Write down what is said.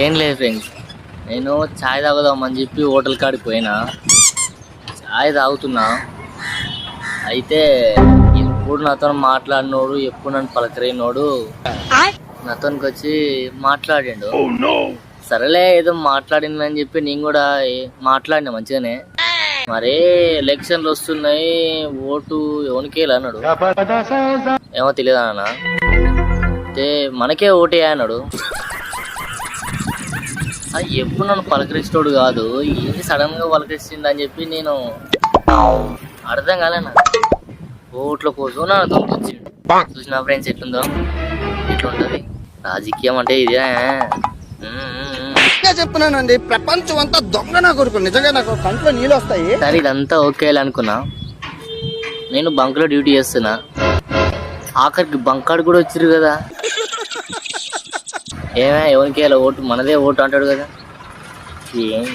ఏం లేదు ఫ్రెండ్స్, నేను ఛాయ్ తాగుదామని చెప్పి హోటల్ కాడికి పోయినా. ఛాయ్ తాగుతున్నా, అయితే ఎప్పుడు నాతో మాట్లాడినోడు, ఎప్పుడు నన్ను పలకరైనోడు నాతోనికి వచ్చి మాట్లాడిండు. సరేలే ఏదో మాట్లాడిందని చెప్పి నేను కూడా మాట్లాడినా మంచిగానే. మరే ఎలక్షన్లు వస్తున్నాయి, ఓటు ఎవరికి అన్నాడు. ఏమో తెలియదు అన్న, అయితే మనకే ఓటే అన్నాడు. ఎప్పుడు నన్ను పలకరించోడు కాదు, ఏంటి సడన్ గా పలకరిస్తుంది అని చెప్పి నేను అర్థం కాలేనా. ఓట్ల కోసం నా దొరికొచ్చిండు. చూసిన ఫ్రెండ్స్ ఎట్లుందో, ఎట్లుంటది రాజకీయం అంటే ఇదే. చెప్తున్నానండి, ప్రపంచం అంతా దొంగ నా కొడుకు, నిజంగా నాకు కంట్లో నీళ్ళు వస్తాయి. సరే ఇదంతా ఓకే అనుకున్నా, నేను బంక్ లో డ్యూటీ చేస్తున్నా. ఆఖరికి బంకాడు కూడా వచ్చిరు కదా, ఏమే ఎవరికి ఓటు మనదే ఓటు అంటాడు కదా. ఏం